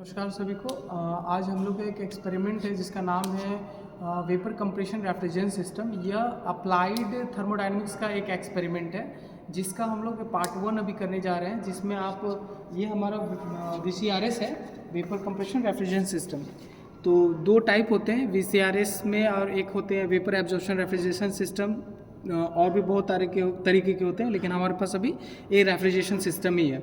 नमस्कार सभी को। आज हम लोग का एक एक्सपेरिमेंट है जिसका नाम है वेपर कंप्रेशन रेफ्रिजरेशन सिस्टम। यह अप्लाइड थर्मोडायनेमिक्स का एक एक्सपेरिमेंट है जिसका हम लोग पार्ट 1 अभी करने जा रहे हैं, जिसमें आप ये हमारा VCRS है, वेपर कंप्रेशन रेफ्रिजरेशन सिस्टम। तो दो टाइप होते हैं VCRS में, और एक होते हैं वेपर एब्जॉर्प्शन रेफ्रिजरेशन सिस्टम। और भी बहुत तरीके के होते हैं, लेकिन हमारे पास अभी ये रेफ्रिजरेशन सिस्टम ही है।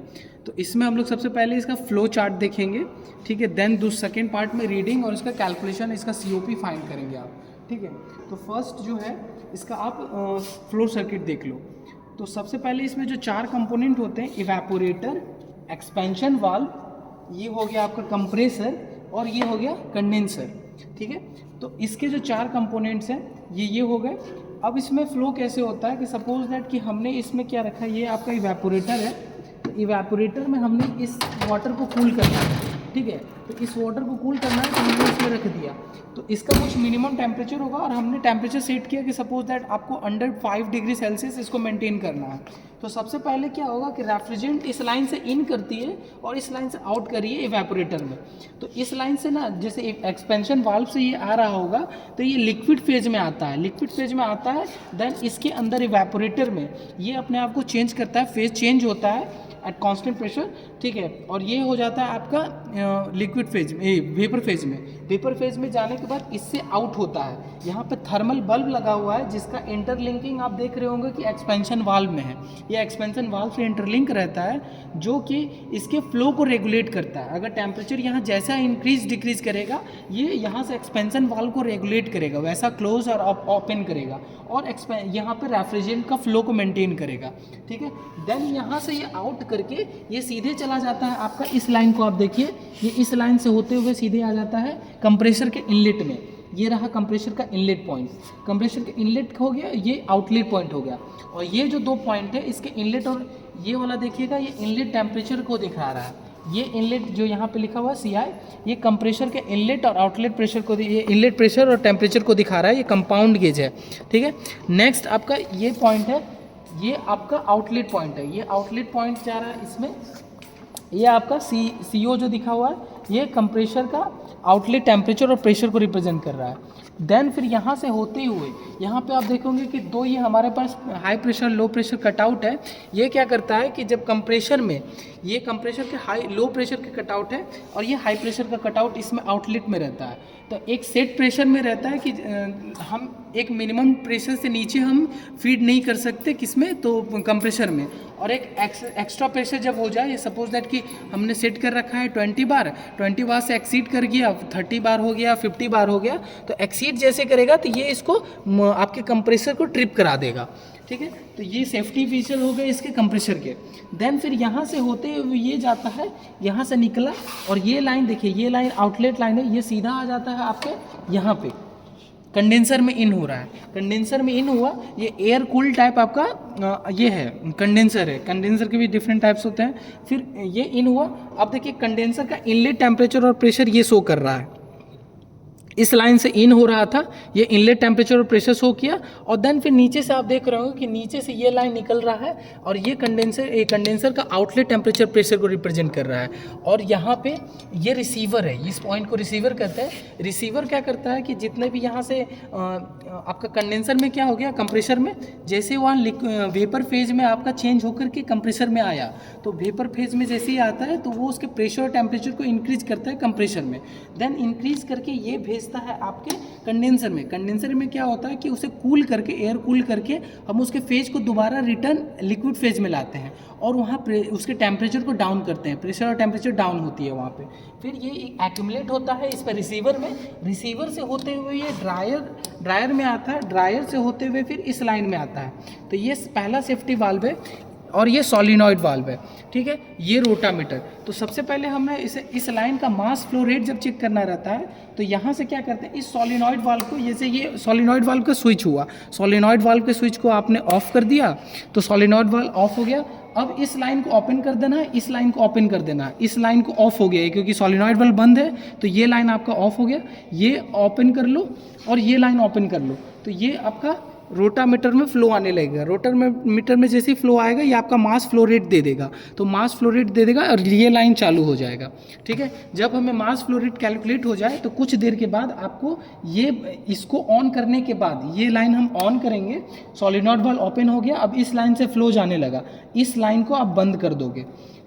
तो इसमें हम लोग सबसे पहले इसका फ्लो चार्ट देखेंगे, ठीक है। देन सेकेंड पार्ट में रीडिंग और इसका कैलकुलेशन, इसका COP फाइंड करेंगे आप, ठीक है। तो फर्स्ट जो है इसका आप फ्लो सर्किट देख लो। तो सबसे पहले इसमें जो 4 कंपोनेंट होते हैं, इवेपोरेटर, एक्सपेंशन वाल्व, ये हो गया आपका कंप्रेसर, और ये हो गया कंडेंसर, ठीक है। तो इसके जो 4 कंपोनेंट्स हैं ये हो गए। अब इसमें फ्लो कैसे होता है कि सपोज दैट कि हमने इसमें क्या रखा है, ये आपका इवेपोरेटर है। तो इवेपोरेटर में हमने इस वाटर को कूल करना है, ठीक है। तो इस वाटर को कूल करना है तो हमने इसमें रख दिया। तो इसका कुछ मिनिमम टेम्परेचर होगा, और हमने टेम्परेचर सेट किया कि सपोज दैट आपको अंडर 5 डिग्री सेल्सियस इसको मेंटेन करना है। तो सबसे पहले क्या होगा कि रेफ्रिजरेंट इस लाइन से इन करती है और इस लाइन से आउट करिए इवेपोरेटर में। तो इस लाइन से ना, जैसे एक्सपेंशन वाल्व से ये आ रहा होगा तो ये लिक्विड फेज में आता है, लिक्विड फेज में आता है। देन इसके अंदर इवेपोरेटर में ये अपने आप को चेंज करता है, फेज चेंज होता है एट कांस्टेंट प्रेशर, ठीक है। और ये हो जाता है आपका लिक्विड फेज में, वेपर फेज में। वेपर फेज में जाने के बाद इससे आउट होता है। यहाँ पे थर्मल बल्ब लगा हुआ है जिसका इंटरलिंकिंग आप देख रहे होंगे कि एक्सपेंशन वाल्व में है। ये एक्सपेंशन वाल्व से इंटरलिंक रहता है, जो कि इसके फ्लो को रेगुलेट करता है। अगर टेम्परेचर यहाँ जैसा इंक्रीज डिक्रीज करेगा, ये यहाँ से एक्सपेंशन वाल्व को रेगुलेट करेगा, वैसा क्लोज और ओपन करेगा, और यहाँ पे रेफ्रिजरेंट का फ्लो को मेंटेन करेगा, ठीक है। देन यहाँ से ये आउट करके ये सीधे चला जाता है आपका, इस लाइन को आप देखिए, ये इस लाइन से होते हुए सीधे आ जाता है कंप्रेसर के इनलेट में। ये रहा कंप्रेसर का इनलेट पॉइंट, कंप्रेसर का इनलेट हो गया, ये आउटलेट पॉइंट हो गया। और ये जो 2 पॉइंट है, इसके इनलेट और ये वाला देखिएगा, ये इनलेट टेम्परेचर को दिखा रहा है। ये इनलेट जो यहाँ पे लिखा हुआ है CI, ये कंप्रेसर के इनलेट और आउटलेट प्रेशर को, ये इनलेट प्रेशर और टेम्परेचर को दिखा रहा है। ये कंपाउंड गेज है, ठीक है। नेक्स्ट आपका ये पॉइंट है, ये आपका आउटलेट पॉइंट है। ये आउटलेट पॉइंट जा रहा है इसमें। ये आपका CO जो दिखा हुआ है, ये कंप्रेसर का आउटलेट टेम्परेचर और प्रेशर को रिप्रेजेंट कर रहा है। देन फिर यहाँ से होते हुए यहाँ पे आप देखोगे कि 2 ये हमारे पास high pressure low pressure cutout है। ये क्या करता है कि जब कंप्रेसर में, ये कंप्रेसर के हाई लो प्रेशर के कटआउट है, और ये हाई प्रेशर का कटआउट इसमें आउटलेट में रहता है। तो एक सेट प्रेशर में रहता है कि हम एक मिनिमम प्रेशर से नीचे हम फीड नहीं कर सकते, किसमें, तो कंप्रेसर में। और एक एक्स्ट्रा प्रेशर जब हो जाए, ये सपोज दैट कि हमने सेट कर रखा है 20 बार, 20 बार से एक्सीड कर गया, 30 बार हो गया, 50 बार हो गया, तो एक्सीड जैसे करेगा तो ये इसको आपके कंप्रेसर को ट्रिप करा देगा, ठीक है। तो ये सेफ्टी फीचर हो गए इसके कंप्रेसर के। देन फिर यहाँ से होते हुए ये जाता है, यहाँ से निकला, और ये लाइन देखिए, ये लाइन आउटलेट लाइन है, ये सीधा आ जाता है आपके यहाँ पे कंडेंसर में इन हो रहा है। कंडेंसर में इन हुआ, ये एयर कूल टाइप आपका ये है कंडेंसर है। कंडेंसर के भी डिफरेंट टाइप्स होते हैं। फिर ये इन हुआ। अब देखिए कंडेंसर का इनलेट टेम्परेचर और प्रेशर ये शो कर रहा है, इस लाइन से इन हो रहा था, ये इनलेट टेम्परेचर और प्रेशर शो किया। और देन फिर नीचे से आप देख रहे हो कि नीचे से ये लाइन निकल रहा है, और ये कंडेंसर का आउटलेट टेम्परेचर प्रेशर को रिप्रेजेंट कर रहा है। और यहाँ पे ये रिसीवर है, इस पॉइंट को रिसीवर कहते हैं। रिसीवर क्या करता है कि जितने भी यहाँ से आपका कंडेंसर में क्या हो गया, कंप्रेसर में, जैसे वहाँ वेपर फेज में आपका चेंज होकर के कंप्रेसर में आया, तो वेपर फेज में जैसे ही आता है तो वो उसके प्रेशर और टेम्परेचर को इंक्रीज करता है कंप्रेसर में। देन इंक्रीज करके ये भेजता है आपके कंडेंसर में। कंडेंसर में क्या होता है कि उसे कूल करके, एयर कूल करके हम उसके फेज को दोबारा रिटर्न लिक्विड फेज में लाते हैं, और वहाँ उसके टेम्परेचर को डाउन करते हैं, प्रेशर और टेम्परेचर डाउन होती है वहाँ पे। फिर ये एक्यूमुलेट होता है इस पर रिसीवर में, रिसीवर से होते हुए ये ड्रायर में आता है, ड्रायर से होते हुए फिर इस लाइन में आता है। तो ये पहला सेफ्टी वाल्व है, और ये सोलिनॉइड वाल्व है, ठीक है। ये रोटामीटर। तो सबसे पहले हमें इस लाइन का मास फ्लो रेट जब चेक करना रहता है, तो यहाँ से क्या करते हैं, इस सोलिनॉइड वाल्व को, जैसे ये सोलिनॉइड वाल्व का स्विच हुआ, सोलिनॉइड वाल्व के स्विच को आपने ऑफ कर दिया, तो सोलिनॉइड वाल्व ऑफ हो गया। अब इस लाइन को ओपन कर देना है, इस लाइन को ओपन कर देना है। इस लाइन को ऑफ हो गया है क्योंकि सोलिनॉइड वाल्व बंद है, तो ये लाइन आपका ऑफ हो गया। ये ओपन कर लो और ये लाइन ओपन कर लो, तो ये आपका रोटामीटर में फ्लो आने लगेगा। रोटामीटर में जैसे ही फ्लो आएगा ये आपका मास फ्लो रेट दे देगा, तो मास फ्लो रेट दे देगा और ये लाइन चालू हो जाएगा। ठीक है, जब हमें मास फ्लो रेट कैलकुलेट हो जाए तो कुछ देर के बाद आपको ये इसको ऑन करने के बाद ये लाइन हम ऑन करेंगे, सॉलिनॉइड वाल्व ओपन हो गया, अब इस लाइन से फ्लो जाने लगा, इस लाइन को आप बंद कर दोगे,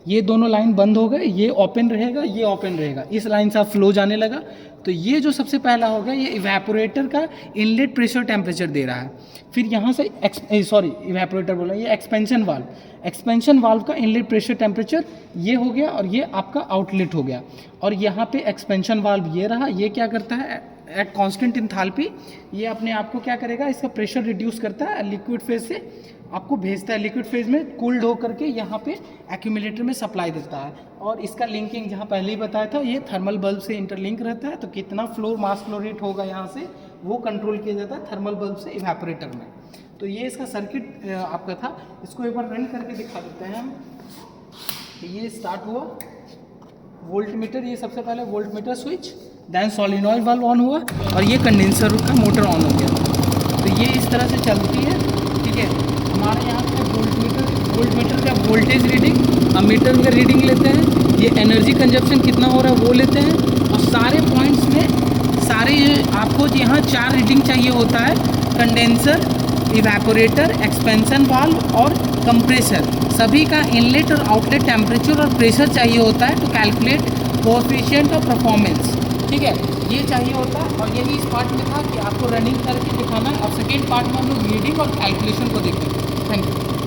ये दोनों लाइन बंद हो गए, ये ओपन रहेगा, ये ओपन रहेगा, इस लाइन से आप फ्लो जाने लगा। तो ये जो सबसे पहला होगा ये इवेपोरेटर का इनलेट प्रेशर टेम्परेचर दे रहा है। फिर यहाँ से इवेपोरेटर बोला, ये एक्सपेंशन वाल्व का इनलेट प्रेशर टेम्परेचर ये हो गया और ये आपका आउटलेट हो गया। और यहाँ पे एक्सपेंशन वाल्व ये रहा, ये क्या करता है एट कांस्टेंट इंथैल्पी ये अपने आप को क्या करेगा, इसका प्रेशर रिड्यूस करता है, लिक्विड फेज से आपको भेजता है, लिक्विड फेज में कूल्ड हो करके यहाँ पे एक्यूमुलेटर में सप्लाई देता है। और इसका लिंकिंग जहाँ पहले ही बताया था ये थर्मल बल्ब से इंटरलिंक रहता है, तो कितना फ्लो मास फ्लो रेट होगा यहाँ से वो कंट्रोल किया जाता है थर्मल बल्ब से इवेपोरेटर में। तो ये इसका सर्किट आपका था, इसको एक बार रन करके दिखा देते हैं हम। ये स्टार्ट हुआ वोल्ट मीटर, ये सबसे पहले volt meter switch, then solenoid valve on हुआ और ये कंडेंसर का मोटर ऑन हो गया। तो ये इस तरह से चलती है। ठीक है, हमारे यहाँ पे वोल्ट मीटर का वोल्टेज रीडिंग, अमीटर का रीडिंग लेते हैं, ये एनर्जी कंजप्शन कितना हो रहा है वो लेते हैं, और सारे पॉइंट्स में सारे आपको यहाँ 4 रीडिंग चाहिए होता है, कंडेंसर, इवेपोरेटर, एक्सपेंशन वाल्व और कंप्रेसर, सभी का इनलेट और आउटलेट टेम्परेचर और प्रेशर चाहिए होता है to calculate coefficient of performance. ठीक है, ये चाहिए होता है और यही इस पार्ट में था कि आपको रनिंग करके दिखाना है। अब सेकेंड पार्ट में हम लोग रीडिंग और कैलकुलेशन को देखेंगे। Thank you.